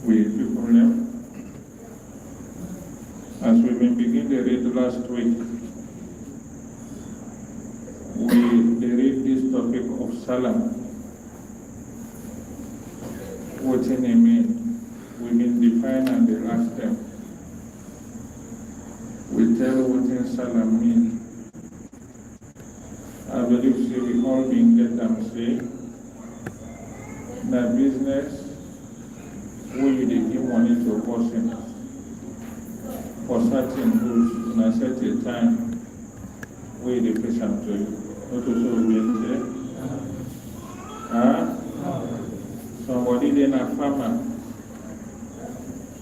with people now. As we've been beginning to read last week, we read this topic of Salam. What in it mean? We've been defining the last time. We tell what in Salam mean. I believe we all been get them say, the business where you give money to a person for certain goods in a certain time where they pay some to you. Not to so we say. Somebody then a farmer,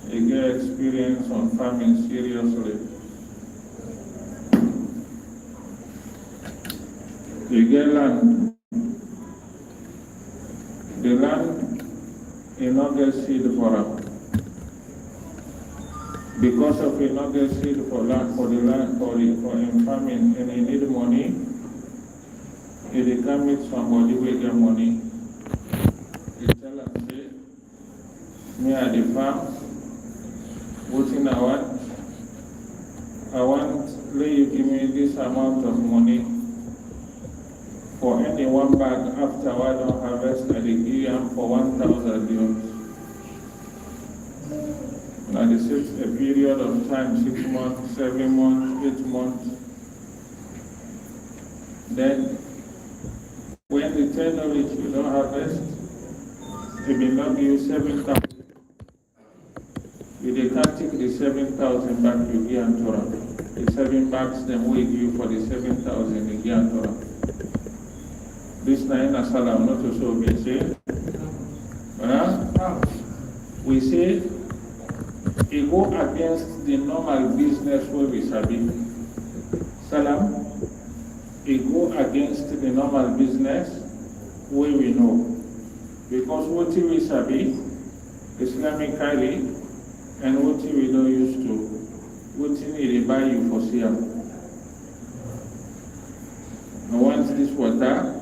he get experience on farming seriously. He get land. The land he not get seed for him. Because of he not get seed for land for the land for him farming and he need money, he can meet somebody who get money. He tell him say, me at the farm, what in I want let you give me this amount of money. For any one bag after I don't harvest, I give him for 1,000 dirhams. Now this is a period of time, 6 months, 7 months, 8 months. Then, when the 10 of it you don't harvest, it will not give you 7,000. You can't take the 7,000 back you give him Torah. The 7 bags then we give you for the 7,000 you give him Torah. This nine Salam not to so we say. We say it go against the normal business where we sabi. Salam, it go against the normal business where we know. Because what we sabi, Islamically, and what we don't used to, what we buy you for Siam. I want this water.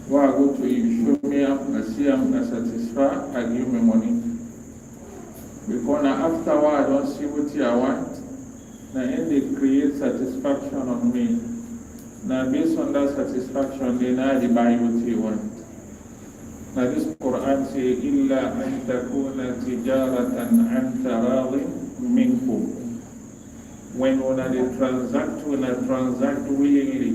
Why I go to you, show me I see I satisfy, I give me money. Because now after I don't see what I want, now and they create satisfaction on me. Now based on that satisfaction, then I buy what you want. Now this Quran says, إِلَّا أَن تَكُونَ تِجَارَةً عَنْ تَرَاضٍ مِنْكُمْ. When they transact willingly.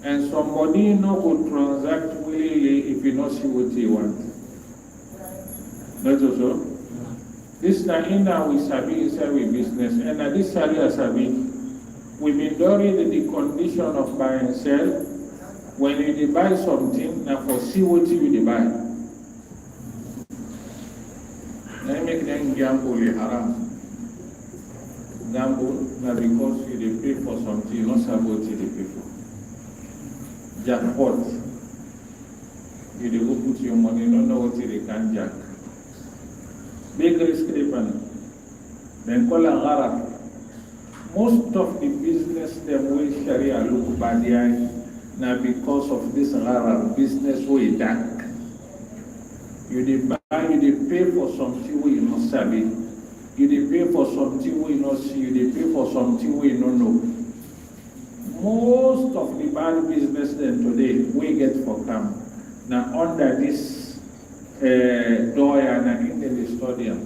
And somebody no go transact willingly if you not see what he want. Not also. This na inna we sabi inside we business, and na this area sabi. We been doing the condition of buy and sell. When you buy something, now for see what you buy. Now make them gamble haram. Gamble now because you pay for something, you not sabi what you pay for. Jackpot. You go put your money, don't know what they can jack. Big risk then call a gharar. Most of the business them way Sharia look bad now because of this gharar business way jack. You buy, you pay for something we not sabi. You pay for something we not see. You pay for something we not know. Most of the bad business then today we get for come. Now under this Dawah and in the stadium.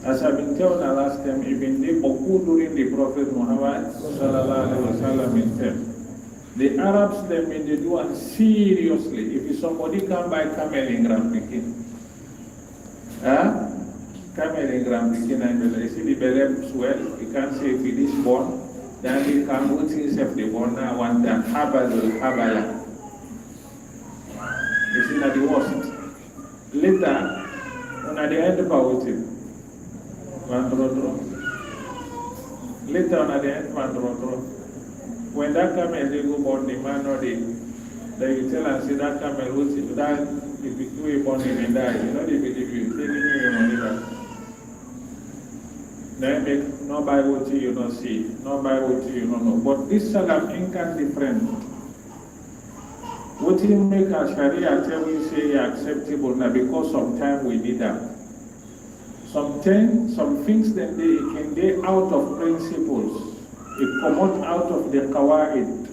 As I've been telling the last time, even the Boku during the Prophet Muhammad sallallahu alaihi wasallam himself. The Arabs them they do it seriously. If somebody can buy camel in Grand Pekin, camel in Grand Pekin and you see the belly swell, you can't say if it is born. Then he can put himself the one now want the habala. You see that the worst. Later, when at the end about it, later on at the end, when that camel they go born the man or the you tell and say that camel will see that if you born him and die, you know they believe you, they give you your money back. Then make no buy what you not see, no buy what you not know. But this salam income different. What you make a Sharia tell we say acceptable now because sometimes we need that. Sometimes some things that they can be out of principles. It come out of the qawaid,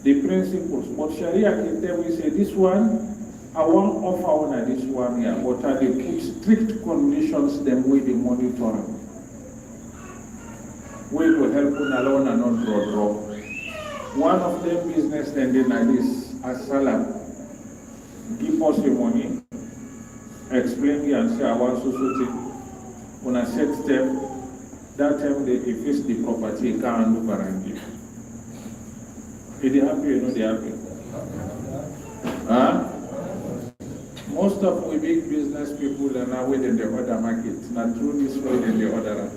the principles. But Sharia can tell we say this one, I want offer on this one here, but they put strict conditions them with the monitor. We will help on alone and not draw. One of them business then they like this, as salam. Give us the money, explain it and say I want society. When I set step, that time they face the property, can't do barangi. Is they happy or not they happy? Huh? Most of we big business people are now within the other market, not through this way than the other.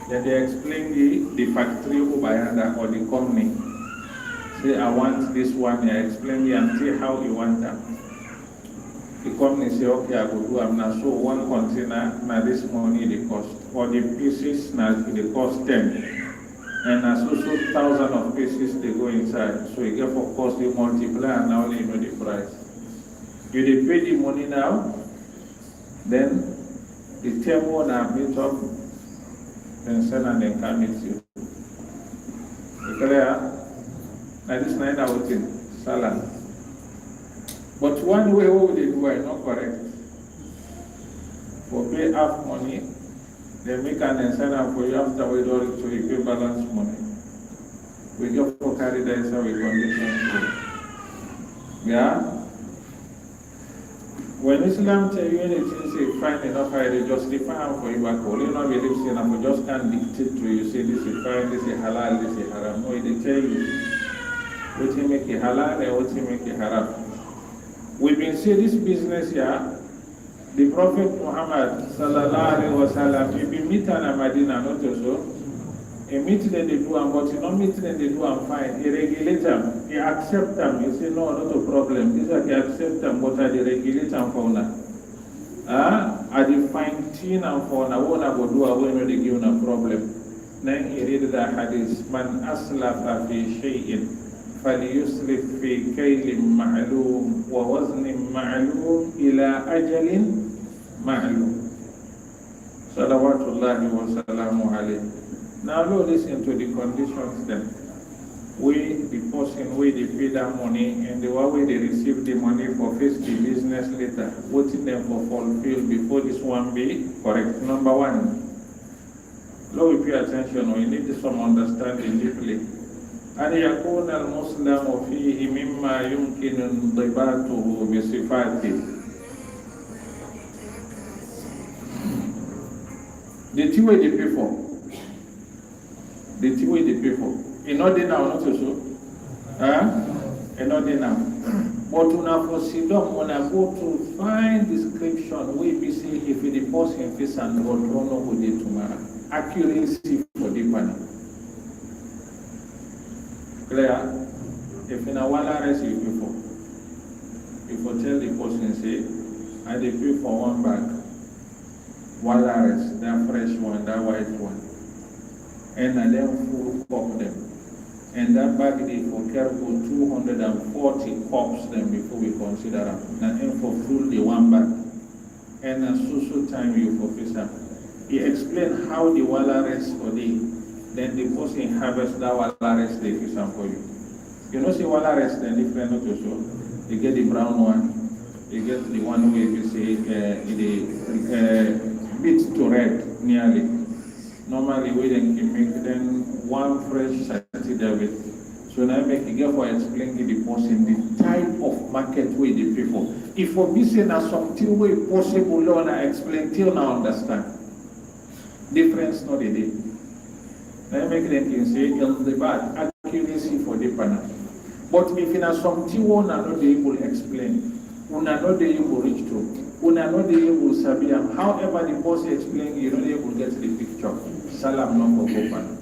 Then they explain the factory Ubayanda or the company. Say, I want this one, they explain and see how you want that. The company say, okay, I will do, I'm not so one container, now this money the cost. Or the pieces, now the cost 10. And as also 1,000 of pieces they go inside. So you get for cost, they multiply and now you know the price. You they pay the money now, then the table now meet up, then send and then come meet you. Clear? Now this 9 out in Salah. But one way what they do is not correct. For pay half money, they make an incentive for you after we do it, so you pay balance money. We go for carry the answer with conditions. Yeah? When Islam tell you anything, say fine enough, I justify for you back home. You know, we live saying, I just can't dictate to you, say this is fine, this is halal, this is haram. No, they tell you what you make it halal and what you make it haram. We've been saying this business here, the Prophet Muhammad sallallahu alaihi wasallam, if you meet in Medina, not also, a meeting that they do, and but you don't meet that they do, and fine, he regulate them, he accept them, he say, no, not a problem, this is he accept them, but I regulate them for now. I define teen and for now, what I go do, I will not give a problem. Then he read the hadith, man aslafa fi shay'in. فليسرف في كيل معلوم ووزن معلوم إلى أجل معلوم صلوات الله وسلامه عليه. Now listen to the conditions then. We, the person, we they pay that money and the way they receive the money for face the business later, waiting them for fulfill before this one be correct. Number one, Lord, we pay attention, we need some understanding deeply. أن يكون المسلم فيه مما يمكن انضباطه بصفاته. The two way they pay for. The two way they pay for. In order now, not so. In order now. But una proceed when I go to find description, we be see if the person face and God don't know who they tomorrow. Accuracy for the panel. Clear? If in a wallet you pay for, if you tell the person say, I dey pay for one bag, wallet, that fresh one, that white one, and I then full cup them, and that bag they for careful 240 cups them before we consider them. Now then for full the one bag, and a so time you for face them. He explained how the wallet for the. Then the person harvests that wallet they fish for you. You know, see wallet then different not also. You get the brown one, you get the one where you say the bit to red nearly. Normally we then can make them one fresh sati David. So now make you get for explaining the person the type of market way they pay for. If for me say now something way possible learn I explain till now understand. Difference not the day. Now make them can say the bad accuracy for the panel. But if in a something one are not able to explain, one are not able to reach to, one are not able to sabi, however the person explain, you not able to get the picture. Salam no for open.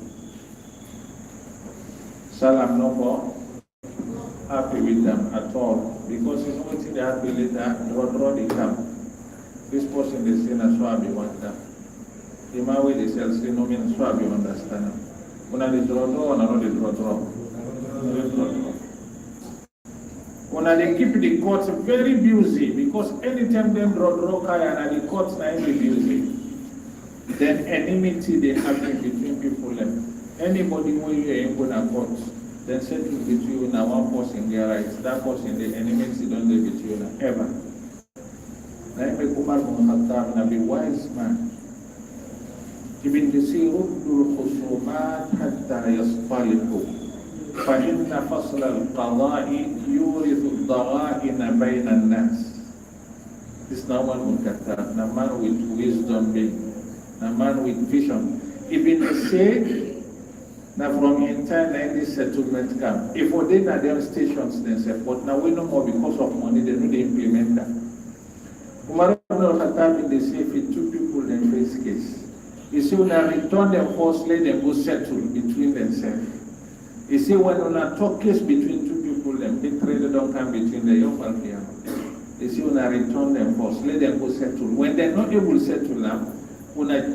Salam no for happy with them at all. Because you know what they happy later, draw the camp. This person they say na so happy want that. The man way they sell say no mean so happy understand. When they draw, and I know they draw. When they keep the courts very busy, because anytime them draw kaya and the courts na be busy, then enmity they happen between people. Anybody who you ain't gonna court, then settle between you now one person get right, that person the enmity don't live with you ever. Now make Umar bin Khattab na be wise man. Ibn Kasir ruddul khusumat hatta yasfalihu. فإن فصل القضاء يورث الضغائن بين الناس. This is no man with kata, no man with wisdom being, no man with vision. Even say, now from entire this settlement camp, if we did not them stations themselves, but now we no more because of money, they know they implement that. Umar ibn al-Khattab, they say, if it two people in face case, you see, when I return them first, let them go settle between themselves. You see, when on a talk case between two people, them big trade don't come between the young and the young. You see, when I return them first, let them go settle. When they're not able to settle them, when I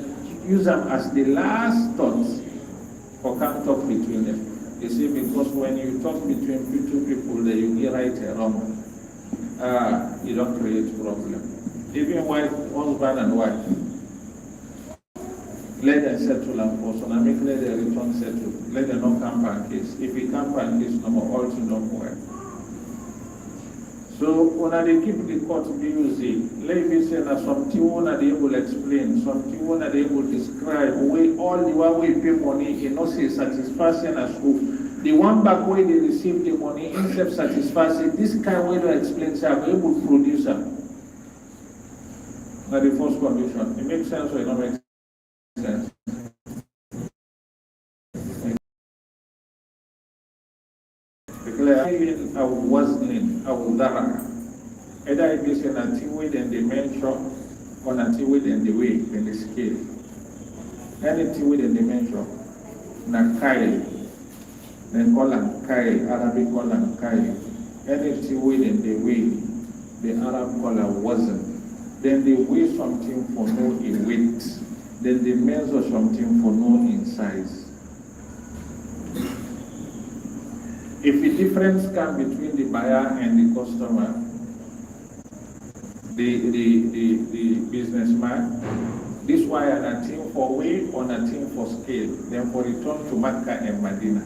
use them as the last thoughts for come talk between them. You see, because when you talk between two people, that you get right or wrong, you don't create problem. Even wife, husband and wife. Let them settle and force, and I make let them return settle. Let them not come back case. If we come back case, no more, all to no more. So when they keep the court busy, let me say that something when they able explain, something when they able describe, way all the one we pay money, you know, say satisfaction as who. The one back way they receive the money, instead of satisfaction, this kind of way to explain, say, I'm able to produce them. That's the first condition. It makes sense or it don't make sense? I wasn't either it is an anti-weight in the dimension or anti-weight in the weight in the scale. Anything with the dimension, na kail, then call them kail, Arabic call them kail. Anything within the weight, the Arab call them wasn't. Then they weigh something for no in weight. Then they measure something for no in size. If the difference comes between the buyer and the customer, the businessman, this wire a thing for weight or a thing for scale, then for return to Mecca and Medina.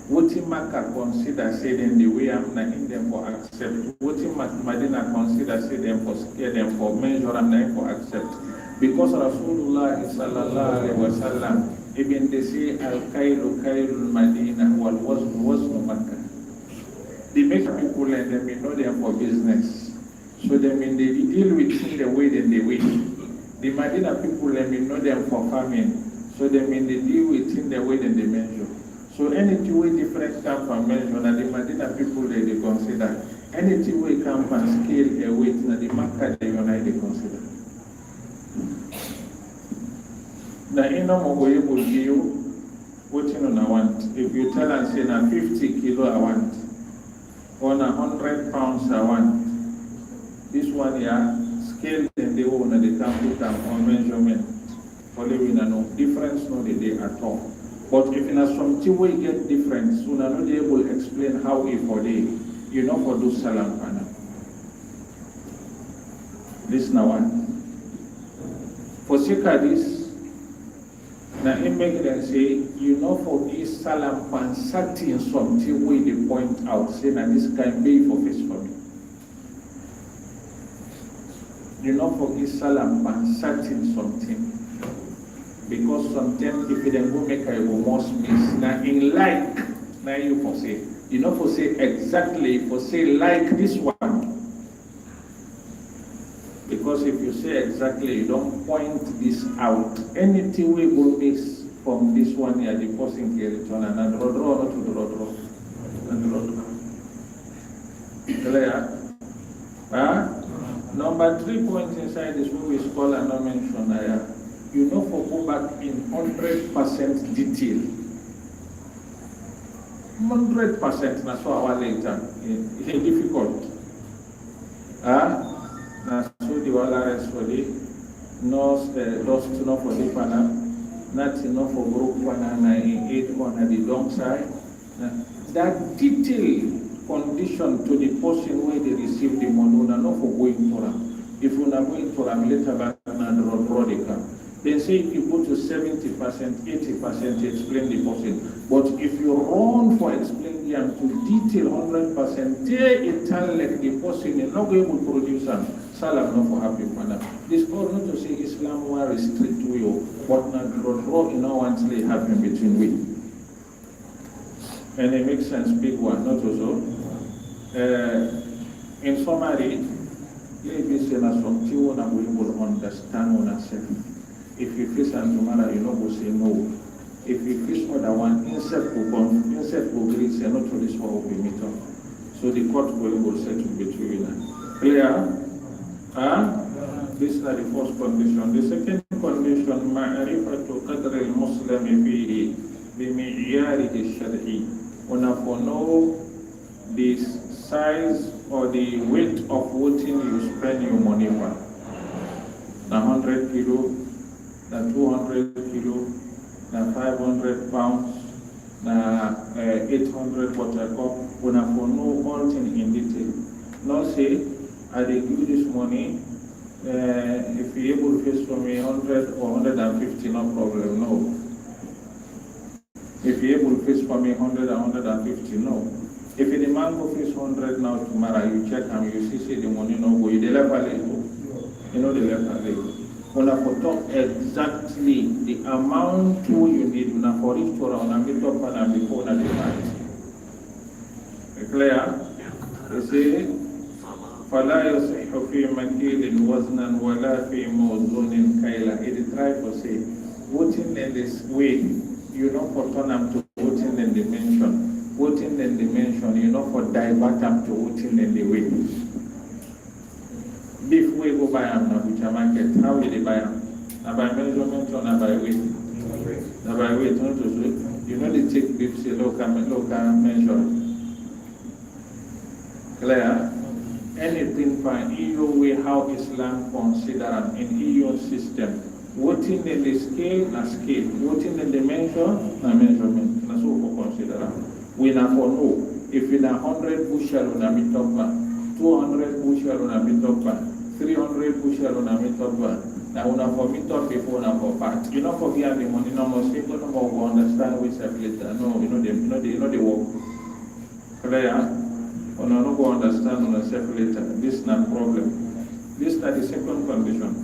What in Mecca consider say them the way I'm not in them for accept. What in Medina consider say them for scale, them for measure, I'm not for accept. Because Rasulullah sallallahu alaihi wasallam, even they say al-kailu kailul Madina wal waznu Makkah. They make people and them know them for business. So they mean they deal with the way that they weigh. The Madina people let me know them for farming. So they mean they deal with the way that they measure. So anything way different come from measure, and the Madina people they consider. Anything way come from scale a weight, and the Makkah they unite they consider. Now, in no way will give you what you know I want. If you tell and say now 50 kilo I want, or 100 pounds I want, this one here, scale and they own and they can put them on measurement. For living no difference no they at all. But if in a something way get difference, so now they will explain how we for day, you know for do salam pana. This now one. For sika this. Now, in making them say, you know, for this salam pan certain something way they point out, say that this can be for face for me. You know, for this salam pan certain something, because sometimes if they go make a almost miss, now in like, now you for say, you know, for say exactly, for say like this one. Because if you say exactly, you don't point this out. Anything we will miss from this one here, the person can return and draw to draw. Clear? Number 3 points inside this movie is called and not mentioned here. You know, for go back in 100% detail. 100%, that's for our later. It's difficult. So the water is for the nose, dust enough for the panel, not enough for group 1 and 8 on the long side. That detail condition to the person where they receive the money, una not for going for them. If una going for them later back and draw the car. Then say if you go to 70%, 80%, explain the person. But if you run for explaining them to detail 100%, they tell like the person is not able to produce them. Salam not for happy for them. This all not to say Islam will restrict you, but not draw in our one's lay happen between we. And it makes sense, big one, not also. In summary, you say that something you will understand on yourself. If you face and tomorrow, you know, go say no. If you face other one, insect will come, insect will agree, say not to this one will be meet up. So the court will settle between them. Clear? This is the first condition. The second condition, معرفة قدر المسلم فيه بمعياره الشرعي. Una for know the size or the weight of what you spend your money for. Na 100 kilo, na 200 kilo, na 500 pounds, na 800 water cup. Una for know all things in detail. Not say, I dey give this money, if you able to face for me 100 or 150, no problem, no. If you able to face for me 100 or 150, no. If the man go face 100 now, tomorrow you check and you see the money no go, you left a little. You know the left a little. When I talk exactly the amount you need, when I for each for on a bit up and before that the clear? You see? فلا يصح في مكيل وزنا ولا في موزون كيلا. It try to say, voting in this way, you know for turn them to voting in dimension. Voting in dimension, you know for divert them to voting in the way. Beef we go buy them now, which I market. How will they buy them? Now by measurement or now by weight? Now by weight, not to say. You know they take beef, say local measure. Clear? Anything fine, either way how Islam consider in EU system. Voting in the scale, na scale. Voting in the measure, na measurement. Na so for consider. We na for know. If in 100 bushel on a meet up, 200 bushel on a meet up, 300 bushel on a meet up, now una for meet up before na for part. You know for give the money, no more people no more understand which later. No, you know the work. Clear? When I don't go understand on yourself later, this is not a problem. This is not the second condition.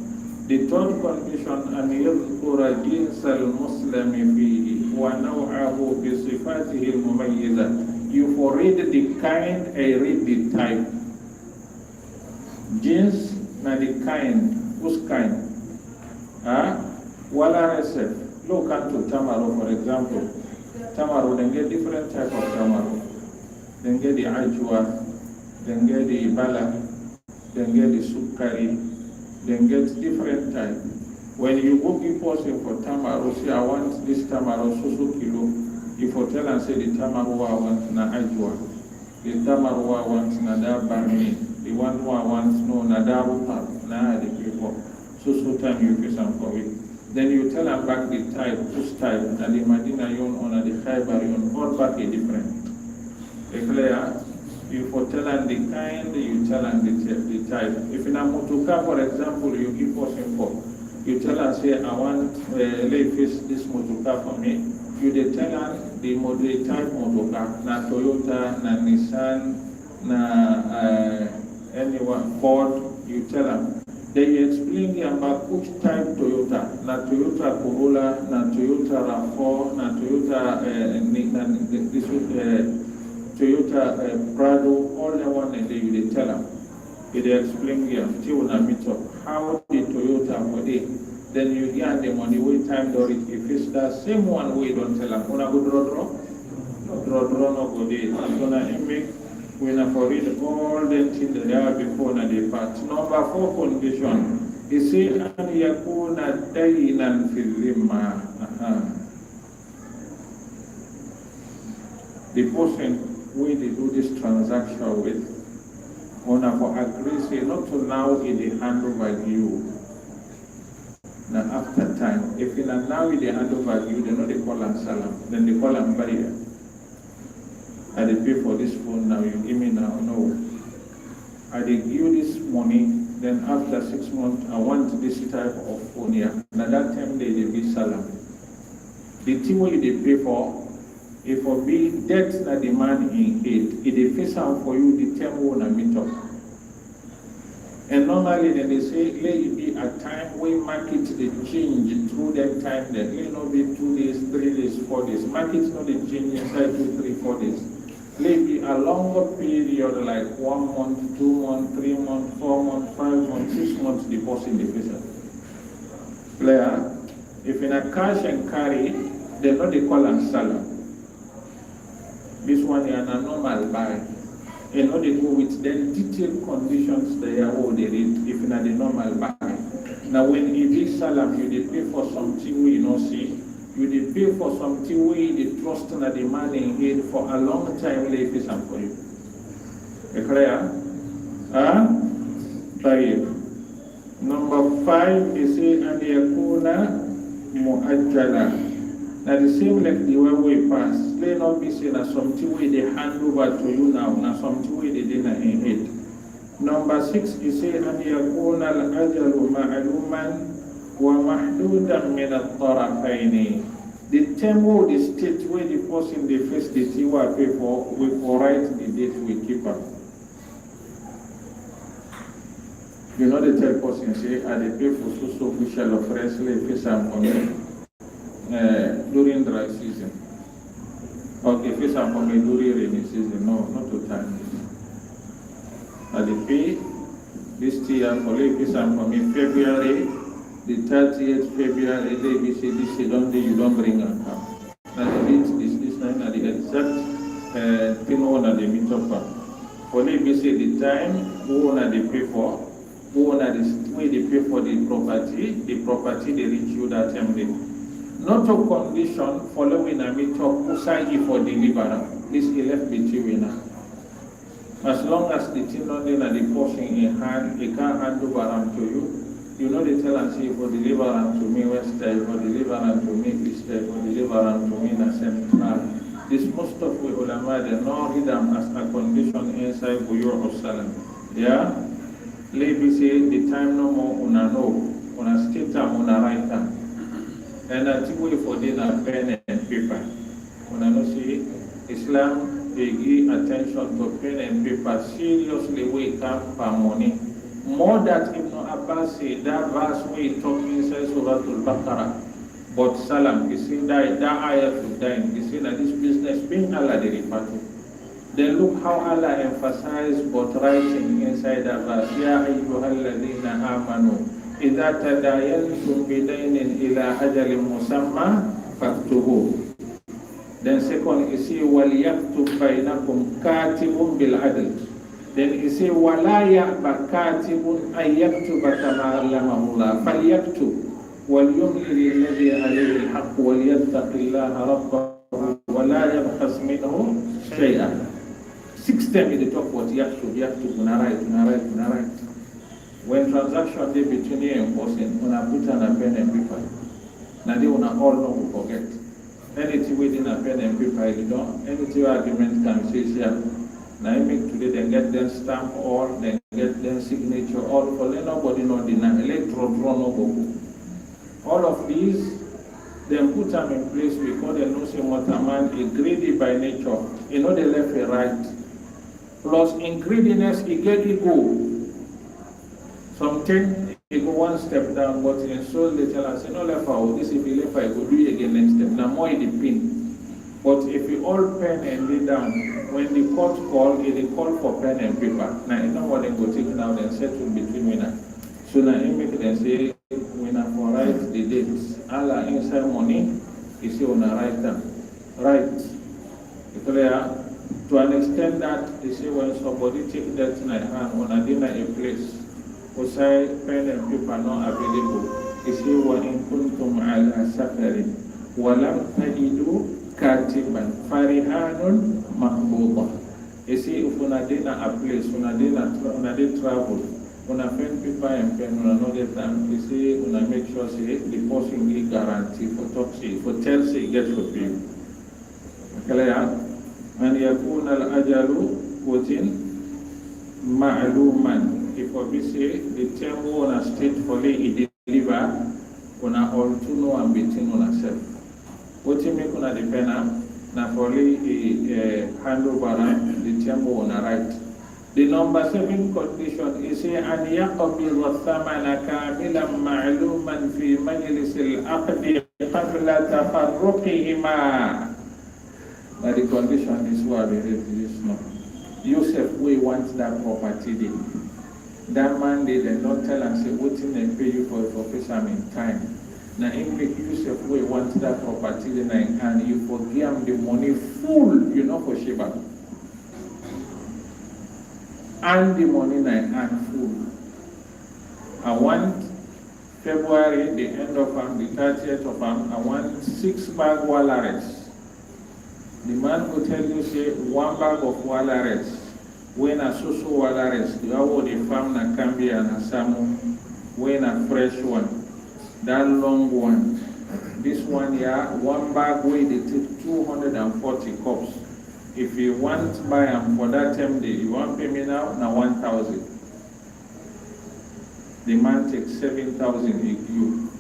The third condition, أن يذكر جنس المسلم فيه ونوعه بصفاته المميزة. You for read the kind, I read the type. Jins, na the kind, whose kind? Wala recep. Look into tamaro, for example. Tamaro, they get different type of tamaro. Then get the ajwa, then get the bala, then get the sukari, then get different type. When you go give person for tamaro, say I want this tamaro so kilo. If you tell and say the tamaro I want na ajwa, the tamaro I want na da bami, the one who I want no na da rupa, na the people. So time you give some for it. Then you tell them back the type, whose type, and the Madina yon or the Khaybar yon, all back a different. Clear? You for tell them the kind, you tell them the type. If in a motoka, for example, you give person for, you tell them, say, I want this motoka for me. You tell them the type motoka, na Toyota, na Nissan, na anyone, Ford, you tell them. They explain about which type Toyota, na Toyota Corolla, na Toyota RAV4, na Toyota Toyota Prado, all the one and they tell them. They explain here, meet up. How the Toyota for it. Then you get them on the way time door it. If it's the same one way, don't tell them. Wanna go draw? No go there. I'm gonna make when I read all the things that they are before na the part. Number 4 condition. He say an yakuna daynan fi dhimma. The person where they do this transaction with, ona for agree say not to now in the hand over you. Now after time, if in a now in the hand over you, they know they call them salam, then they call them barrier. I dey pay for this phone now, you give me now. No. I dey give you this money, then after 6 months, I want this type of phone here. And at that time, they be salam. The thing what you dey pay for, if for be debt na demand in aid, it dey face out for you the term when I meet up. And normally then they say, let it be a time when market they change through that time, then it not be 2 days, 3 days, 4 days. Markets not they change inside 2, 3, 4 days. Maybe a longer period like 1 month, 2 months, 3 months, 4 months, 5 months, 6 months deposit the person. Player, if in a cash and carry, they know they call them seller. This one is a normal buy. And how they go with then detailed conditions they are all they read if in a normal buy. Now when it is salam, you they pay for something we not see. You dey pay for something where you trust in the money in it for a long time, lay for some for you. Clear? Number 5 is say and yakuna muajjala. Now the same like the way we pass, they not be saying that something where they hand over to you now, now something where they didn't in it. Number 6 is say and yakuna al-ajalu ma'luman wa mahdudan min al-tarafaini. The term or the state where the person they face the thing we pay for, we write the date we keep up. You know the tell person say, I they pay for so official of wrestling face and for me during dry season. Okay, face and for me during rainy season. No, not to time. I they pay this year for face and for me February. The 30th February, they be say this you don't bring a car. Now the date is this time at the exact thing on the meet up. For they be say the time who on they pay for, who on the way they pay for the property they reach you that time. Not a condition following a meet up usagi for deliverer. This is left between us. As long as the thing not in the portion in hand, it can't hand over to you. You know they tell and say for deliver unto me west side, for deliver unto me east side, for deliver unto me in a central. This most of the ulama they not read them as a condition inside Buyur or Salam. Yeah? Maybe say the time no more una know, una state time, una write time. And I think we for dinner pen and paper. Una no see Islam they give attention to pen and paper seriously we come for money. More that Ibn Abbas said, that verse where he talks inside Surah Al-Baqarah, but Salam, he said that ayah to die, he said that this business being Allah they refer to. Then look how Allah emphasized but writing inside that verse, Ya ayyuhalladhina amanu, idha tadayantum bidaynin ila ajalin musamma faktubu. Then second, he said, وَلْيَكْتُبْ بَيْنَكُمْ كَاتِبٌ بِالْعَدْلِ. Then he say, وَلَا يَأْبَ كَاتِبٌ أَن يَكْتُبَ كَمَا عَلَّمَهُ اللَّهُ فَلْيَكْتُبْ وَلْيُمْلِلِ الَّذِي عَلَيْهِ الْحَقُّ وَلْيَتَّقِ اللَّهَ رَبَّهُ وَلَا يَبْخَسْ مِنْهُ شَيْئًا. 6 times in the talk what yaktub, una write. When transaction day between you and person, una put on a pen and paper. Now they una all know who forget. Anything within a pen and paper, you don't. Anything argument can say here. Now I make today, then get them stamp all, then get them signature all, for nobody know the electron no go. All of these, then put them in place because they know say what a man is greedy by nature. You know they left a right. Plus in greediness, he get ego. Something he go one step down, but in soul they tell us, no left out. This if he left, I go do it again next step. Now more in the pin. But if you all pen and lay down, when the court call, they call for pen and paper. Now you know what they go take now and settle between winner. So now you make them say, winner for write the dates. Allah inside money, you see on a write them. Right. Clear? To an extent that they say when somebody take that in a hand on a dinner a place, who say pen and paper not available. You see what in kuntum ala safarin. Walam tajidu katiban farihanun mahbuba. You see, if una did a place, una did travel, una pen paper and pen, una know that time, you see, una make sure say the person get guarantee for talk say, for tell say get for you. Clear? and yakuna al-ajalu within ma'luman. If we say the term on a state for the deliver, una all to know and between on self. What you make on a depend na for the handover the term on a right. The number 7 condition is an yaqbil wa thamana kamilan ma'luman fi majlis al-aqd qabla tafarruqihima. But the condition is what we read this now. Yusuf, we want that property day. That man they don't tell and say what thing they pay you for fisherman time. Now in make Yusuf, we want that property day and you forgive the money full, you know, for Sheba. And the money and full. I want February, the end of the 30th of I want 6 bag walares. The man will tell you, say, 1 bag of walares. When a so walares, you have the farm na cambi and a samu, when a fresh one, that long one. This one here, 1 bag weight, they take 240 cups. If you want to buy them for that time day, you want pay me now 1,000. The man takes 7,000 you.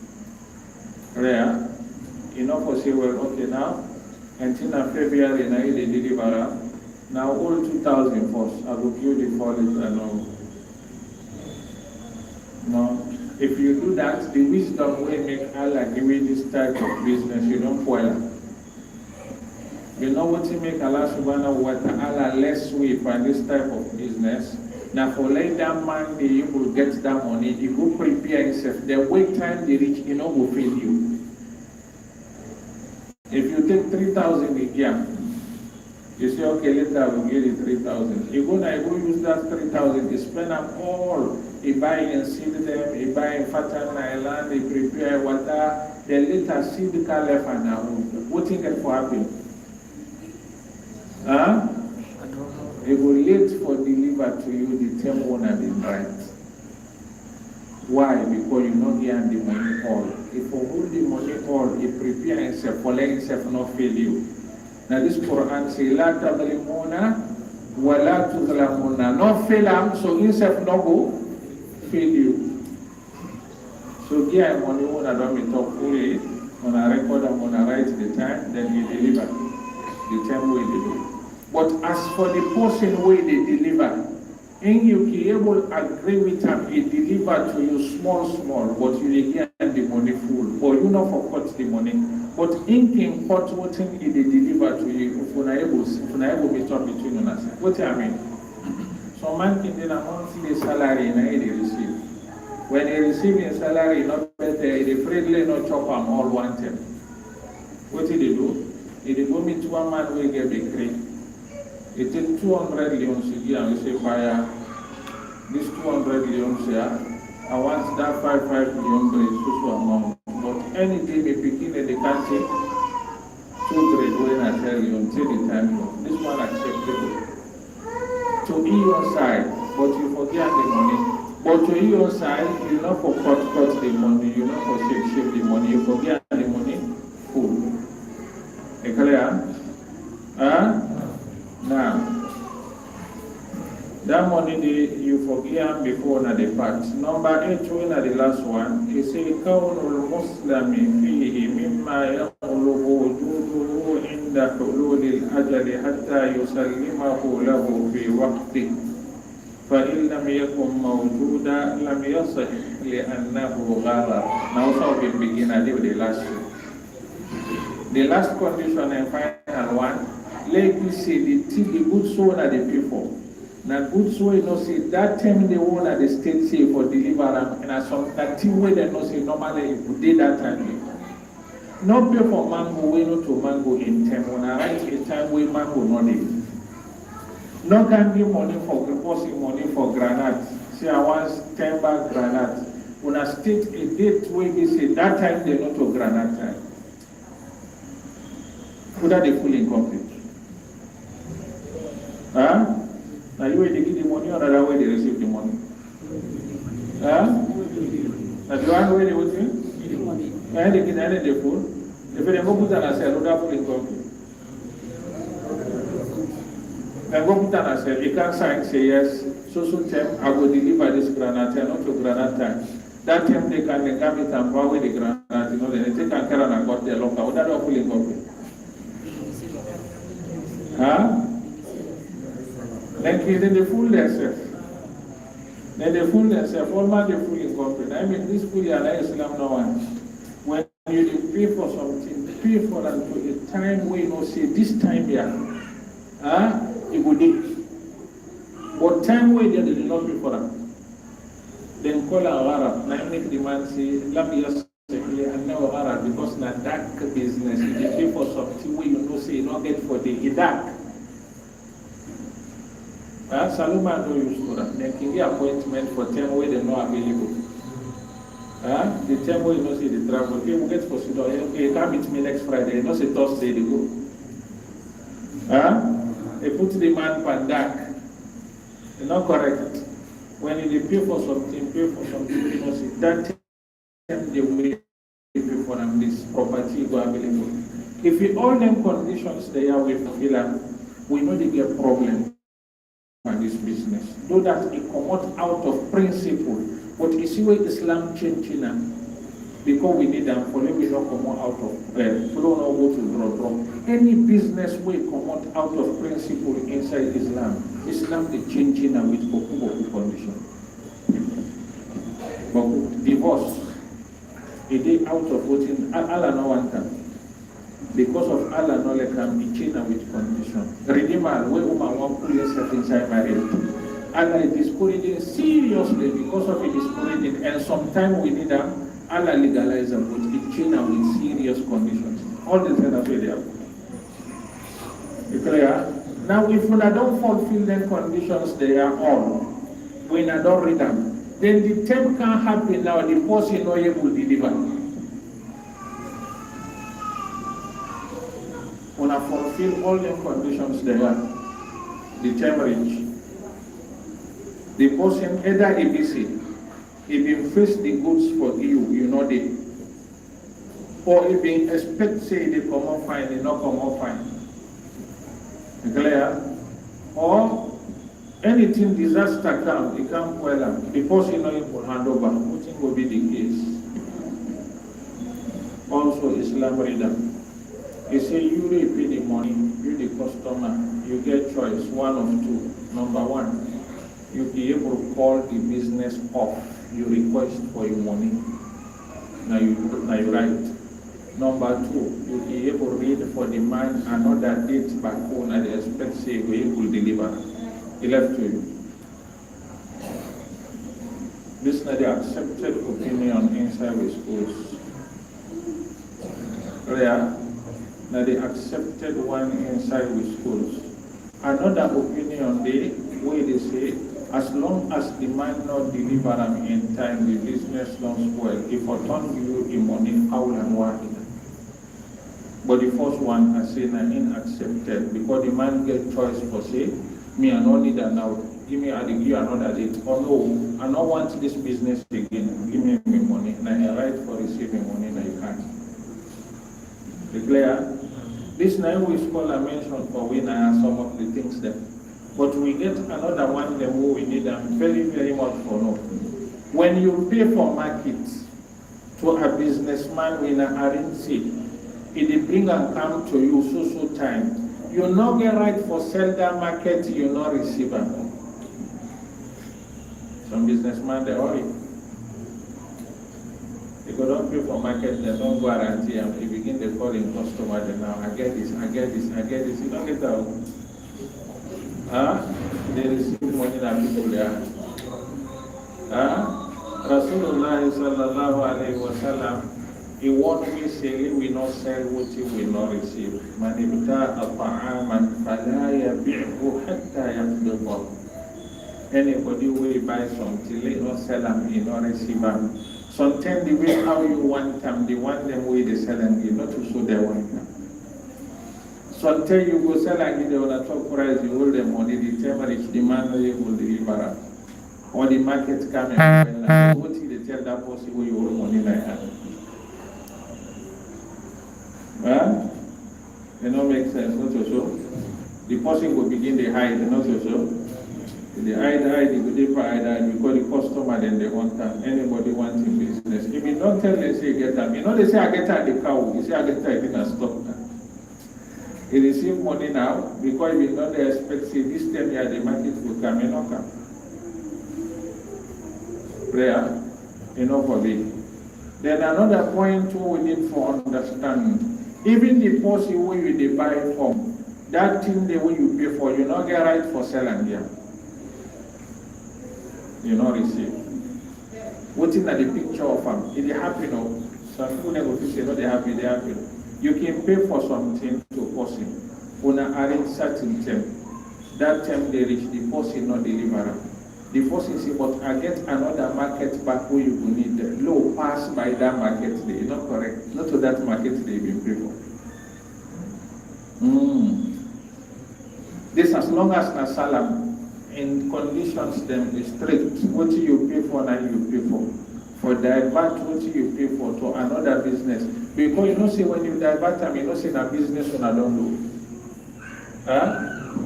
Rare. Enough for say, well, okay now, until February, now they deliver. Now all 2,000 first. I will give the 4 liter now. No. If you do that, the wisdom will make Allah give you this type of business. You don't spoil. You know what you make Allah subhanahu wa ta'ala less way for this type of business? Now for let that man be able to get that money, he go prepare himself. The wait time they reach, you know, will fail you. If you take 3,000 a year, you say, okay, later I will get it 3,000. You go use that 3,000, you spend them all. You buy and seed them, you buy and fatten land, you prepare water, then later seed the car left and now. What you get for happen? Huh? It will late for deliver to you the term owner is right. Why? Because you not get the money all. If you hold the money all, you prepare himself for letting himself not fail you. Now this Quran says, La tadlimuna wa la tudlamuna. Not fail him, so himself not go fail you. So get money owner don't be talk fully, on a record and on a write the time, then you deliver. The time will deliver. But as for the person where they deliver, in you be able to agree with them, he deliver to you small, but you get the money full. But you not forgot the money. But in can cut what thing he deliver to you if you're not able to meet up between us. What do I mean? Some man can get a monthly salary and he receive. When he receive his salary, not better, he freely not chop them all one time. What did he do? He go meet one man who get the crate. It takes 200 leons here and we say, fire, this 200 leons here, I want that 5 million grades, so amount. But any day we begin in the country, 2 grades when I tell you until the time you, this one acceptable. To your side, but you forget the money. But to your side, you not for cut the money, you not for shape the money, you forget the money, full. You clear? Huh? Now, that money you forgive before na the part. Number 8, when the last one, he say, Kawnul Muslimi fihi mimma yaquluhu wujuduhu inda hululi al-ajali hatta yusallimahu lahu fi waqti. فإن لم يكن موجودا لم يصح لأنه غلط. Now so we begin at the last one. The last condition and final one, like we say, the good soul are the people. Now good soul you know say that time the one at the state say for deliver and some that thing where they know say normally you could do that time. Not pay for mango way not to mango in time when I write a time where mango not live. No can give money for deposit money for granite. Say I want 10 bag granite. When I state a date where they say that time they not to granite time. Put that the full incomplete. Huh? Now you way they give the money or another way they receive the money? Huh? Now the one way they would say? And they get the food. If they go put an asset, that full incomplete. can go put an asset, you can sign, say yes, so time I will deliver this granite, not to granite time. That time they can come it and power the granite, then they take and carry and got their locker. What are you pulling up? Then they fool themselves. Then they fool themselves. All man they fool in company. I mean, this fool and Islam no one. When you pay for something, pay for them to a time where you know say this time here, it would do. But time where they did not pay for them. Then call our Arab. Now make the man say, let me just say and now Arab because na dark business. If you pay for something where you know say you not get for the dark. Saloma no use for that. Then can get appointment for time where they not available. The time where you know say the travel. Okay, we get for Sudan. Okay, come meet me next Friday. You know say Thursday they go. They put the man on dark. It's not correct. When you pay for something, you know say that time they will pay for them this property go available. If you all them conditions they are with fulfill, we know they get problem. This business, though that it come out of principle, but you see where Islam changing now, because we need them for them we don't come out of follow no go to draw. Any business way come out of principle inside Islam is changing now with boku condition. But divorce, it is out of voting. Allah no one can. Because of Allah knowledge can be changed with condition. Redeemer, where woman won't put yourself inside marriage. Allah is discouraging seriously because of it discouraging, and sometimes we need them. Allah legalize them, but it changed with serious conditions. All the things that we have. You clear? Now, if we don't fulfill the conditions, they are all. When I don't read them, then the time can happen now. The person no able to deliver. When I fulfill all the conditions there, the time reach. The person either ABC, if you face the goods for you know they. Or if you expect say they come out fine, they not come out fine. Clear? Or anything disaster come, it can't well them. The person know it will hand over. What will be the case? Also Islam reader. You say you pay the money, you the customer, you get choice, one of two. Number one, you be able to call the business off, you request for your money. Now you write. Number two, you be able to read for the man another date back home and they expect say we will deliver. He left to you. This is the accepted opinion inside the schools. Yeah. Now the accepted one inside with schools. Another opinion they where they say as long as the man not deliver them in time, the business don't spoil. If I turn you the money, how and why? But the first one I say na inaccepted because the man get choice for say, me I don't need that now. Give me another date. Or no, I don't want this business again. Give me money. Now I right for receiving money, now you can't. Declare. This now we scholar mentioned for winner and some of the things there. But we get another one the more we need them very, very much for no. When you pay for market to a businessman in a RNC, it bring and come to you so time. You not get right for sell that market, you not receive them. Some businessman they hurry. If you don't pay for market, they don't guarantee and you begin to call in customer then now I get this. You don't get that. They receive money that people there. Rasulullah sallallahu alayhi wa sallam, he won't we say we not sell what he will not receive. Man ibta'a ta'aman fala yabi'hu hatta yaqbidhu. Anybody will buy something, they not sell them, he not receive them. Sometimes the way how you want them, they want them way they sell them, you not to show their want them. Sometimes you go sell and they will talk price, you hold them money, the time reach demand they will deliver. Or the market come and what they tell that person where you hold money like that. It don't make sense, not to show. The person will begin to hide, not so. They hide, they go deeper, because the customer then they want them. Anybody wanting business. If you don't tell them, say get them. You know they say I get the cow, you say I get I can stop that. He receive money now because if you don't expect say this time here the market will come, you know come. Prayer, enough of it. Then another point we need for understanding. Even the person where you buy from, that thing the way you pay for, you not get right for selling here. You not receive. What's in the picture of them? It happen or some people never say no, they happy. You can pay for something to a person. When arrange certain term, that time they reach the person not deliver. The person say, but I get another market back where you will need the low pass by that market day. Not correct. Not to that market day been paid for. This as long as na salam in conditions them is strict. What you pay for now you pay for. For divert what you pay for to another business. Because you know say when you divert them, you know say na business when I don't do.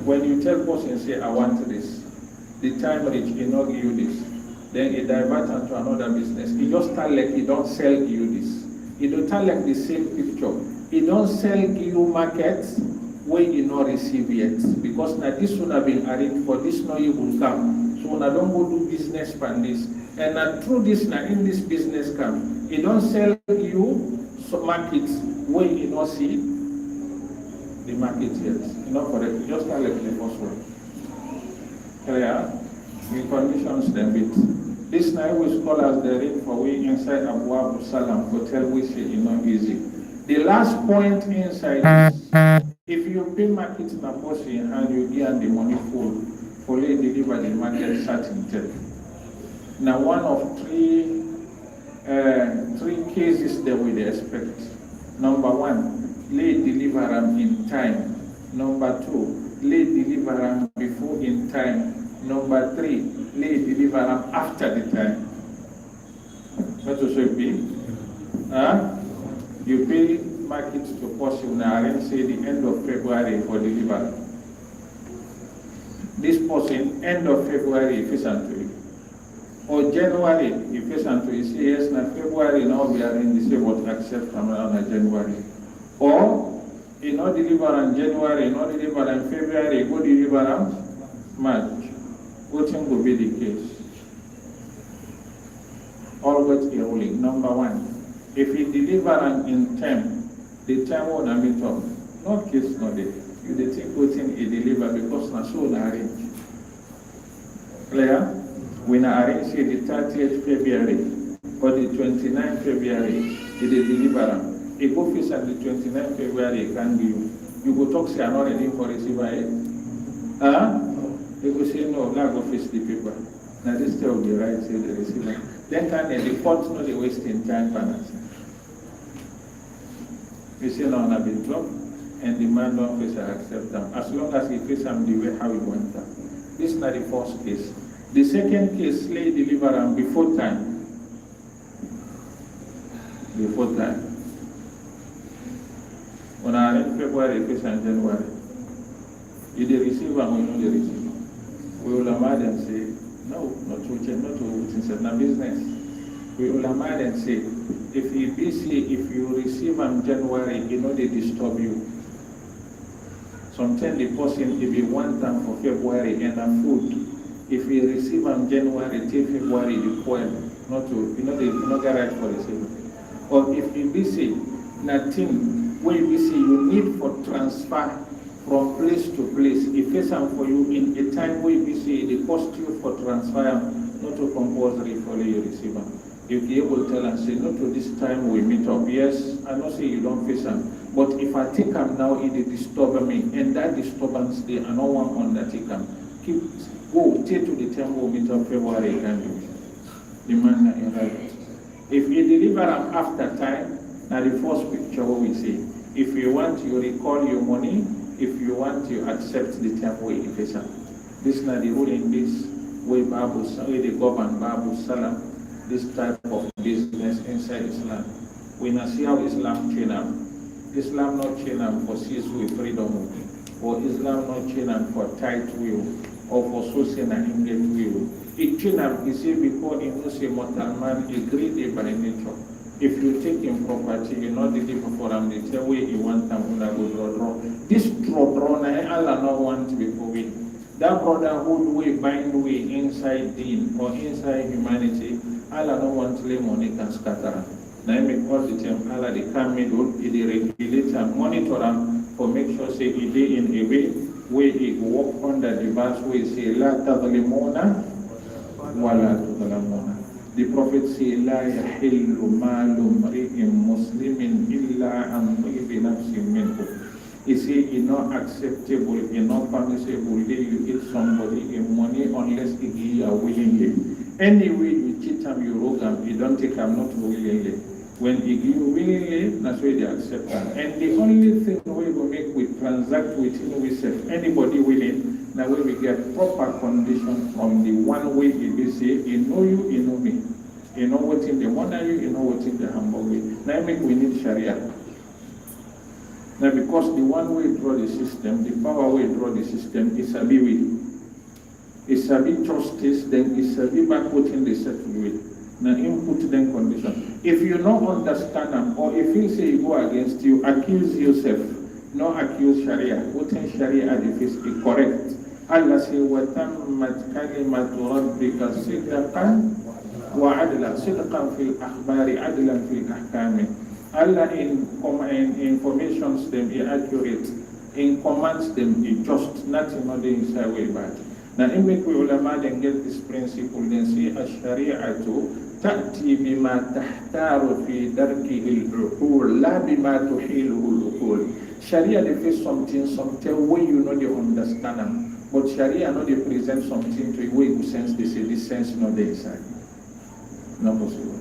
When you tell person say I want this, the time reach he not give you this, then he divert them to another business. He just tell like he don't sell you this. He don't tell like the same picture. He don't sell you markets where you not receive yet, because now this one have been arranged for this now you will come. So when I don't go do business from this, and now through this now in this business come, he don't sell you some markets where you not see the market yet. You know correct, just like the first one. Clear? We conditions them with. This now we scholars they read for we inside Abu Salam hotel we say it's not easy. The last point inside is if you pay market in a person and you get the money for you deliver the market certain time. Now one of three cases that we expect. Number one, lay deliver them in time. Number two, lay deliver them before in time. Number three, lay deliver them after the time. What should it be? You pay market to person now and say the end of February for delivery. This person, end of February, if it's unto you. Or January, if it's unto you, say yes, now February, now we are in the same what accept from around January. Or, you not deliver on January, not deliver on February, go deliver on March. What thing will be the case? Always a ruling. Number one, if you deliver in time, the time won't meet up. No case, no day. You dey think what thing he deliver because na so na arrange. Clear? We na arrange say the 30th February or the 29th February, he dey deliver am. He go face at the 29th February, he can give you. You go talk say I'm not ready for receiver yet. They go say no, now go face the paper. Now this day will be right, say the receiver. Then can the court no dey wasting time finance. You say now on a been dropped and the man don't face accept them. As long as he face them the way how he want them. This is not the first case. The second case, slay deliver them before time. Before time. When I read February, face and January, you dey receive them or you don't receive them. We will mad and say, no, not to change, not to insert na business. We will mad and say, if you busy, if you receive them January, you know they disturb you. Sometimes the person, if you want them for February and a food, if you receive them January till February, you spoil. Not to, you know, they not get right for receiving. Or if you busy, nothing, when you busy, you need for transfer from place to place. If it's for you in a time where you busy, it cost you for transfer, not to compulsory for you receive them. If you able to tell and say, not to this time we meet up. Yes, I know say you don't face them. But if I take them now, it disturb me. And that disturbance, they are no one on that take them. Go, take to the time we meet up February, can do. The man in right. If you deliver them after time, now the first picture what we see. If you want, you recall your money. If you want, you accept the time we face them. This is not the rule in this way, the government Babu Salam. This type of business inside Islam. We not see how Islam train them. Islam not train them for seize with freedom. or Islam not chain am for tight will, or for social and inget will. It chain am is say before in no say mortal man a great day by nature. If you take him property, you know the day before him, they tell way you want them when I go draw. This draw na Allah not want before we. That brotherhood way bind way inside deen or inside humanity, Allah don't want to lay money can scatter. Now I make all the time Allah they come middle, they regulate and monitor them for make sure say it day in a way where it walk under the verse where say la tadlimuna wa la tudlamuna. The Prophet say la yahillu malu mri'in muslimin illa an tibi nafsin minhu. He say it's not acceptable, it's not permissible that you give somebody in money unless you are willingly. Anyway you cheat them, you rogue them, you don't take them not willingly. When you give willingly, that's why they accept them. And the only thing we will make we transact within we say anybody willing, now we get proper condition from the one way we say, you know you, you know me. You know what's in the one you know what's in the humble way. Now make we need Sharia. Now because the one way draw the system, the power way draw the system is a be way. It's a be justice, then it's a be back putting the settled way. Now input then condition. If you don't understand them, or if you say you go against you, accuse yourself. No accuse Sharia. What in Sharia is correct. Allah say وَتَمَّتْ كَلِمَةُ رَبِّكَ صِدْقًا وَعَدْلًا صِدْقًا فِي الْأَخْبَارِ عَدْلًا فِي الْأَحْكَامِ. Allah in informations them is accurate, in commands them is just, nothing on the inside way bad. Now in make ulama then get this principle, then say ash-shari'atu ta'ti bima tahtaru fi darkihi al-uqul la bima tuhiluhu al-uqul. Sharia they face something way you know they understand them, but Sharia know they present something to you way you sense they say this sense not the inside. Not possible.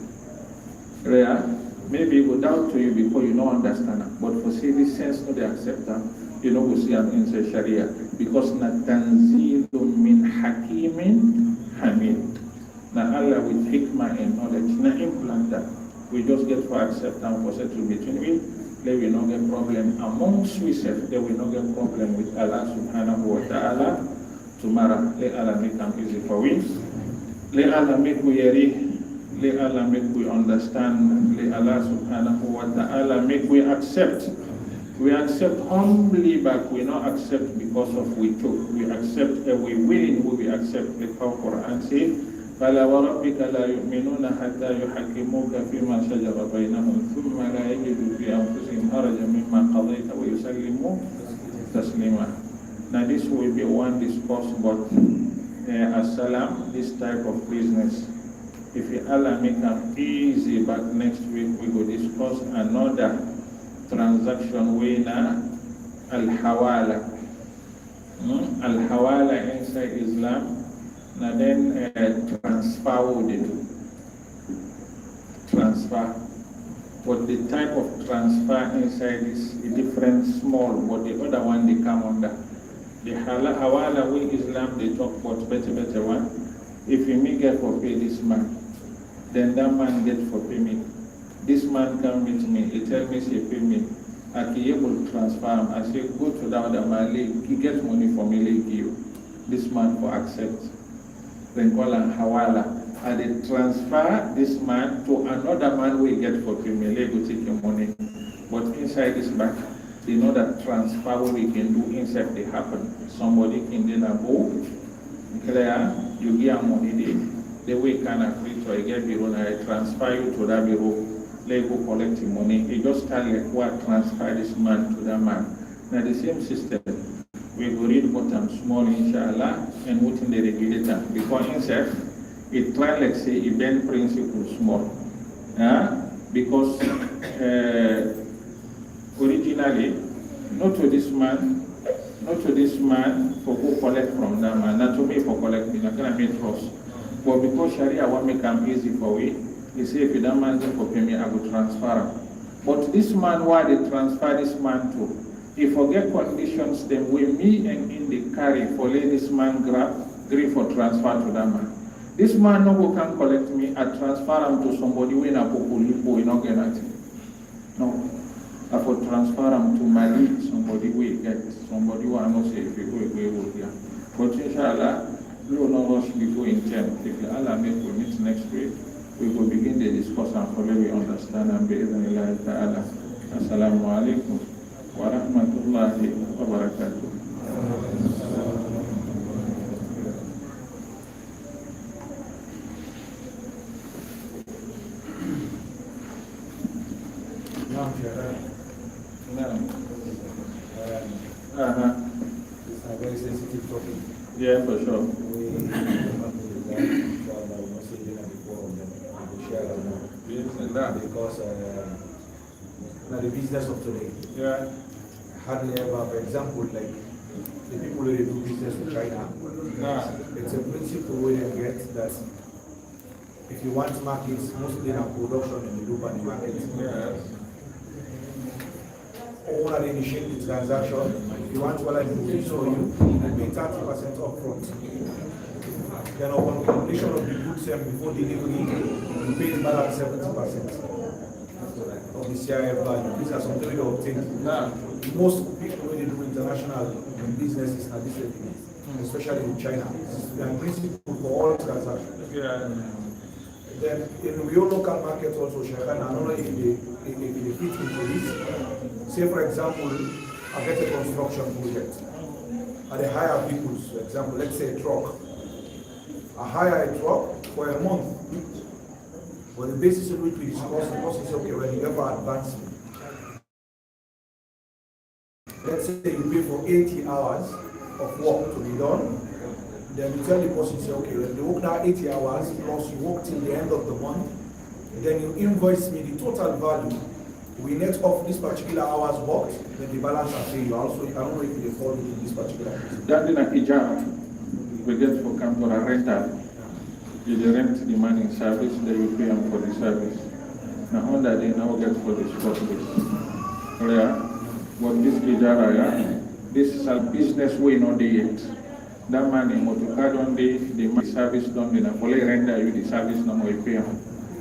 Yeah. Maybe it will doubt to you because you don't understand them. But for say this sense, no, they accept them. You know, we see them in Sharia. Because na tanzilun min hakimin hamid. Na Allah with hikmah and knowledge. Na implant that. We just get to accept them for settle between we. They will not get problem amongst we self. They will not get problem with Allah subhanahu wa ta'ala. Tomorrow, let Allah make them easy for we. Let Allah make we ready. Let Allah make we understand. Let Allah subhanahu wa ta'ala make we accept. We accept humbly, but we not accept because of we took. We accept we willing, we accept the Quran say, فَلَا وَرَبِّكَ لَا يُؤْمِنُونَ حَتَّى يُحَكِّمُوكَ فِي مَا شَجَرَ بَيْنَهُمْ ثُمَّ لَا يَجِدُوا فِي أَنفُسِهِمْ حَرَجًا مِمَّا قَضَيْتَ وَيُسَلِّمُوا تَسْلِيمًا. Now this will be one discourse about as-salam, this type of business. If Allah make them easy, but next week we will discuss another transaction way na al-hawala. Al-hawala inside Islam, now then transfer would do. Transfer. But the type of transfer inside is different, small, but the other one they come under. The hawala way Islam they talk about better one. If you make it for pay this man, then that man get for pay me. This man come with me, he tell me say pay me. I can able to transfer him. I say go to that other man, he get money for me, give you. This man for accept. Then call him hawala. And they transfer this man to another man who get for pay me, go take your money. But inside this bank, they know that transfer what we can do inside they happen. Somebody can then go, clear, you give money there. The way can agree to I get bureau and I transfer you to that bureau, let go collect the money. You just tell like what transfer this man to that man. Now the same system. We will read bottom small inshallah and put in the regulator. Because inside it try like say event principle small. Because originally not to this man for go collect from that man, not to me for collect me, not gonna make trust. But because Sharia won't make them easy for we, he say if you don't man for pay me, I will transfer him. But this man, why they transfer this man to? He forget conditions them with me and in the carry for let this man agree for transfer to that man. This man no go can collect me, I transfer him to somebody when I put limbo, you not get nothing. No. for transfer them to Mali, somebody will get, somebody will not say if you go here. But inshallah, we will not rush before in term. If Allah make we meet next week, we will begin the discussion and follow we understand and be Allah Ta'ala. Assalamu alaikum wa rahmatullahi wa barakatuh. It's a very sensitive topic. Yeah, for sure. Because now the business of today, Yeah. hardly ever, for example, like the people who do business with China, it's a principle where they get that if you want markets, mostly in production in the Dubai market. Or when they initiate the transaction, if you want to do this for you, you pay 30% upfront. Then upon completion of the goods before delivery, you pay the balance 70% of the CIF value. These are some trade obtained. Most people when they do international business is at this level, especially in China. It's the principle for all transactions. Then in your local market also, Shekhan, I don't know if they fit into this. Say for example, I get a construction project. And I hire vehicles, for example, let's say a truck. I hire a truck for a month. But the basis on which we discuss, the person says, okay, when you ever advance me. Let's say you pay for 80 hours of work to be done. Then you tell the person, say, okay, when you work now 80 hours, plus you work till the end of the month, then you invoice me the total value. We net off this particular hours worked, then the balance I pay you. Also, I don't know if they fall into this particular case. That in a hijab, we get for come for a rental. You rent the man in service, they will pay him for the service. Now on that they now get for the service. Yeah, but this hijab, this is a business way not yet. That man in motorcar don't the service don't be na fully render you the service no more pay him.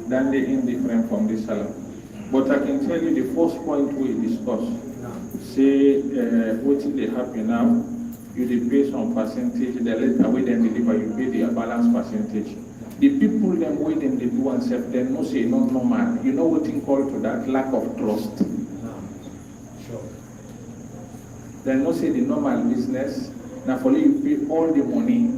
Then they indifferent from the salary. But I can tell you the first point we discuss. Say what they happen now, you pay some percentage, the later way then deliver you pay the balance percentage. The people them waiting they do and self they no say not normal. You know what in call to that lack of trust. Sure. They no say the normal business. Now for you pay all the money,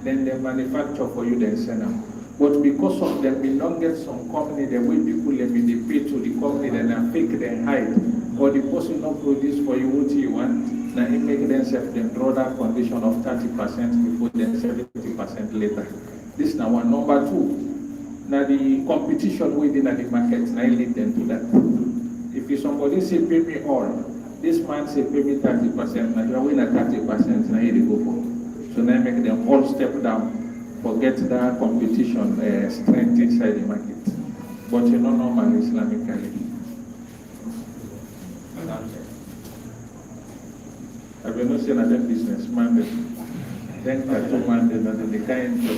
then they manufacture for you, then send them. But because of them, we don't get some company, the way people let me they pay to the company, then they fake, then hide. Or the person not produce for you what you want, now it make themselves them draw that condition of 30% before then 70% later. This now one. Number two, now the competition within the market, now lead them to that. If somebody say pay me all, this man say pay me 30%, now you are winning at 30%, now here they go for. So now make them all step down, forget that competition strength inside the market. But you know normal Islamically. Have you not seen another business man? Then tattoo man, then the kind of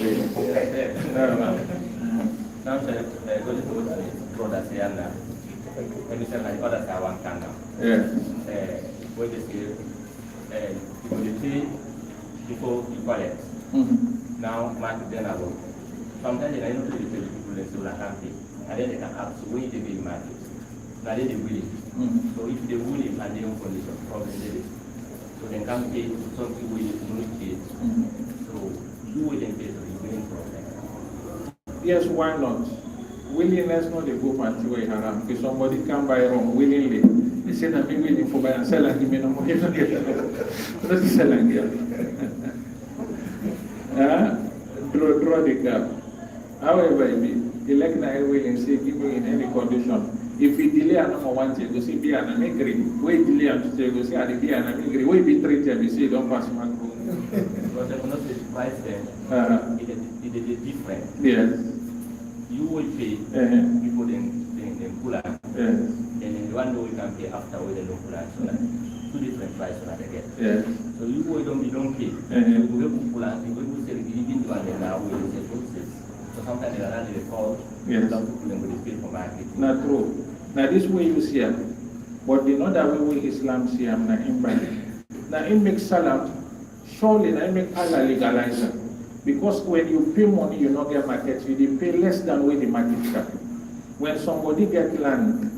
Now, going to the product here, when you say like others are one kind of. What they say, equality before equality. Now, market then I will. Sometimes they don't really tell people they still can't pay. And then they can ask where they will market. Now they willing. So if they willing and they don't condition, probably they will. So they can pay something we don't pay. So who will then pay for the winning problem? Yes, why not? Willingness not the go material haram. If somebody can buy wrong willingly, he said I'm willing for buy and sell and give me no more. What is selling here? Draw the gap. However, elect na willing say give me in any condition. If we delay and number one you go see be an agree. We delay and you go see and be an agree. We be treated we say don't pass my group. But they will not price them. It is different. Yes. You will pay before then pull out. Yes. And then the one we can pay after we don't pull out. So that two different prices that they get. Yes. So you don't pay. You will pull out. You will say giving you and then now we will say process. So sometimes they are not called. Yes. Some people will pay for market. Not true. Now this way you see But the other way Islam see am na invite. Na im make salam, surely na im make Allah legalize am. Because when you pay money, you not get market, you dey pay less than where the market cap. When somebody get land,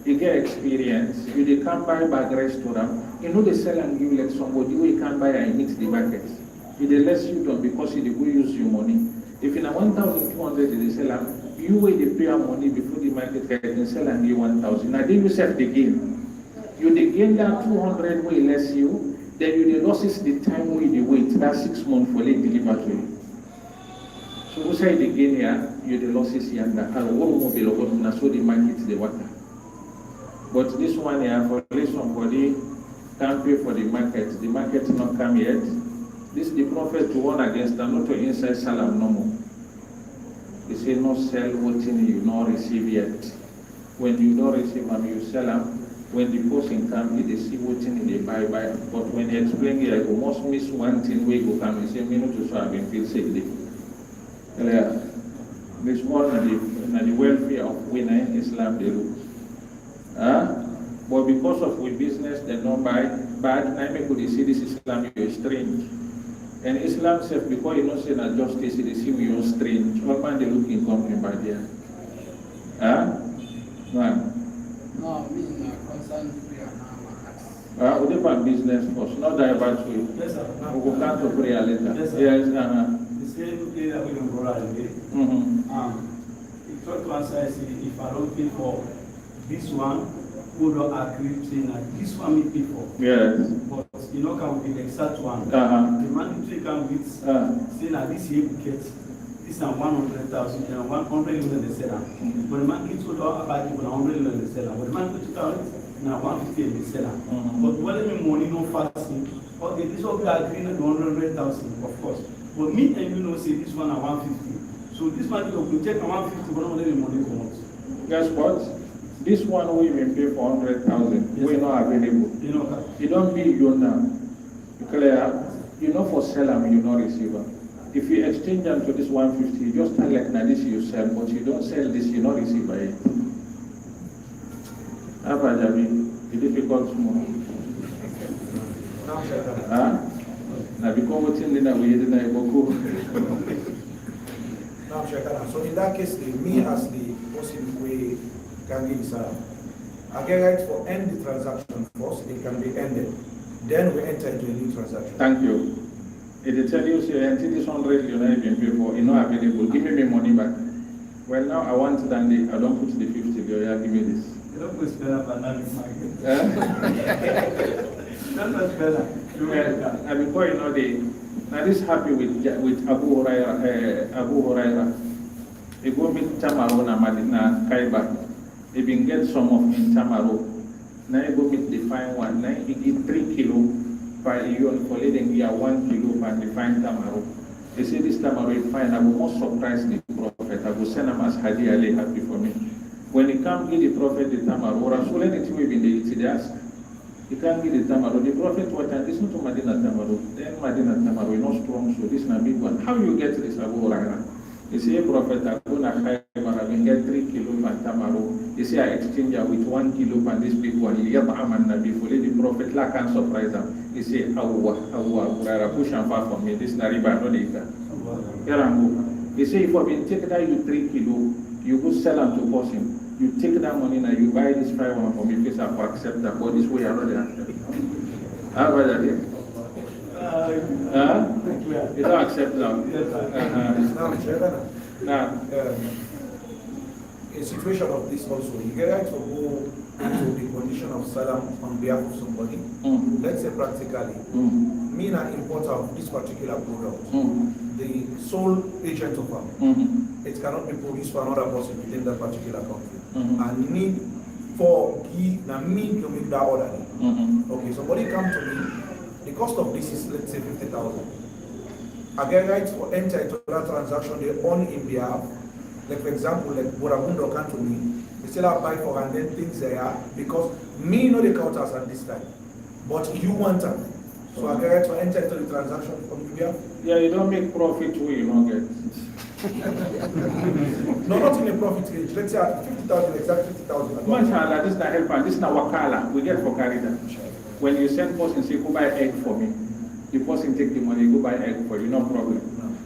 you get experience, you dey come buy bag restaurant, you know they sell and give like somebody who you can buy and meet the market. You dey less you done because you dey go use your money. If in a 1,200 they sell am, you will dey pay money before the market can sell and give 1,000. Now they yourself the gain. You dey gain that 200 way less you, then you dey losses the time way they wait, that 6 months for late deliver to you. So who say the gain here, you dey losses here and that so the market the water. But this one here, for somebody can't pay for the market not come yet. This is the prophet to warn against them, not to inside salam no more. He say no sell what you not receive yet. When you don't receive them, you sell them. When the person come, they see what they buy. But when he explain here, you must miss one thing where you come, he say, me not to so I've been feel sick. This one and the welfare of winner in Islam they look. But because of we business they don't buy bad, I make they see this Islam you strange. And Islam says because you don't say that justice, they see we are strange. All man they looking company by there. No, me concern prayer now. We do business first, not divert to you. Yes, sir. We will come to prayer later. Yes, sir. Yes, The same day that we don't go out today. He tried to answer, if I don't pay for this one, who don't agree saying that this one me pay for. yes. But you know, can be the exact one. The mandatory can with saying that this year we get this is 100,000 and 100 million they sell. But the man gets to about 100 million they sell. But the man gets to now 150 they sell. But when the money no fasting, okay, this will be agreeing at 100,000, of course. But me and you know say this one at 150. So this man will take 150, but not let the money come out. Guess what? This one we even pay for 100,000. Yes, we're not available. You know that. You don't be you now. You clear? You know for sell them, you not receive them. If you exchange them to this 150, you just tell like now this you sell, but you don't sell this, you not receive by it. The difficult more. Now because what's in the way didn't go. Now, Shekana, so in that case, me as the person we can give salam. I get right for end the transaction first, it can be ended. Then we enter into a new transaction. Thank you. It tell you, say, until this 100 you not even pay for, you know available, give me my money back. Well, now I want that I don't put the 50 there, give me this. You don't put spell up and then market. That's not better. And before you know, now this happy with Abu Huraira. He go meet Tamaro na Madina Kaiba. He been get some of in Tamaro. Now he go meet the fine one. Now he give 3 kilo per yon for letting here 1 kilo per the fine Tamaro. They say this Tamaro is fine. I will most surprise the prophet. I will send him as Hadi Ali happy for me. When he come give the prophet the Tamaro, Rasul anything we been there, they ask. He can't give the Tamaro. The prophet what and listen to Madina Tamaro. Then Madina Tamaro is not strong, so this is a big one. How you get this Abu Huraira? You see a prophet Akuna Khaybar, I get 3 kilo per Tamaro. You see I exchange with 1 kilo per this big one. Yat'am an-Nabi, for the prophet la can surprise them. You say, Abu Huraira, push and far from me. This is not riba, no data. You say if I been take that you 3 kilo, you go sell them to person. You take that money now, you buy this 5 one for me, because I will accept that, but this way I don't accept. How about that? You don't accept that. Now, a situation of this also, you get right to go into the condition of salam on behalf of somebody. Let's say practically, me and an importer of this particular product, the sole agent of them, it cannot be produced for another person within that particular country. And need for me to make that order. Okay, somebody come to me, the cost of this is let's say 50,000. I get right to enter into that transaction they own in behalf. Like for example, like Boramundo come to me, they still have buy for and then things there because me know the counters at this time. But you want them. So I get right to enter into the transaction on your behalf. Yeah, you don't make profit where you don't get. No, not in a profit range. Let's say at 50,000, exact 50,000. Mashallah, this is not help, this is not wakala. We get for carry that. When you send person say, go buy egg for me, the person take the money, go buy egg for you, no problem.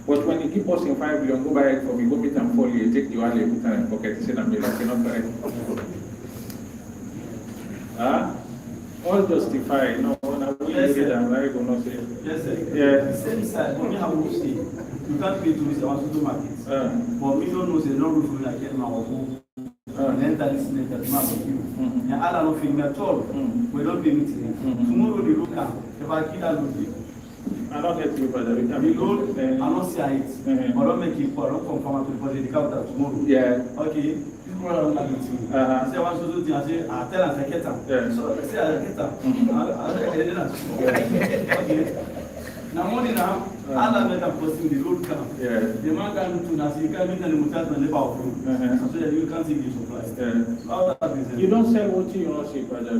But when you give person 5 million, go buy egg for me, go meet and follow you, take the wallet, put it in pocket, say, I'm like, cannot correct. All justify, no, we yes, read and I will not say. Yes, sir. Yeah. The same side, but me have to say, you can't pay to Mr. Wansuto market. But me don't know, say, no roof will I get my home. And enter this later, the man of you. And Allah no feeling at all. We don't pay me today. Tomorrow the road come. If I kill that road, I don't get you, brother. We can the road, I don't see it. But don't make it, but don't confirm it, but the counter tomorrow. Yeah. Okay. People are not like it. I say, I want to do things, I say, I tell us I get them. So I say, I get them. Okay. Now, money now, Allah make a posting the road come. The man can do now, so you can't meet any mutat and live out room. So that you can't see the supply. All that is You don't sell what you don't see, brother.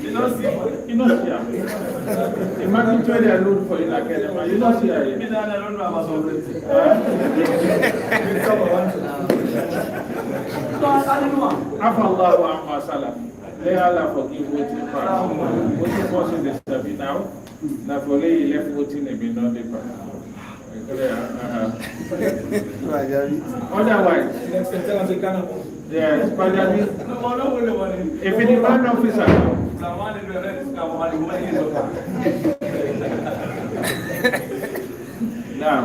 You don't see what? You don't see. Imagine to the load for you like that. You don't see it. Me I don't know about something. Afallahu amma salam. May Allah forgive what you found. What you force in the study now. Now for lay left what in the beyond the path. Otherwise, yes, but if it is one officer, now,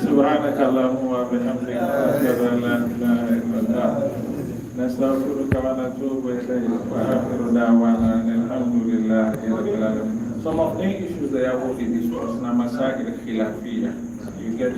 سبحانك اللهم وبحمدك أشهد أن لا إله إلا الله نستغفرك ونتوب إليك وآخر دعوانا أن الحمد لله رب العالمين. Some of the issues they are holding is مسائل خلافية. You get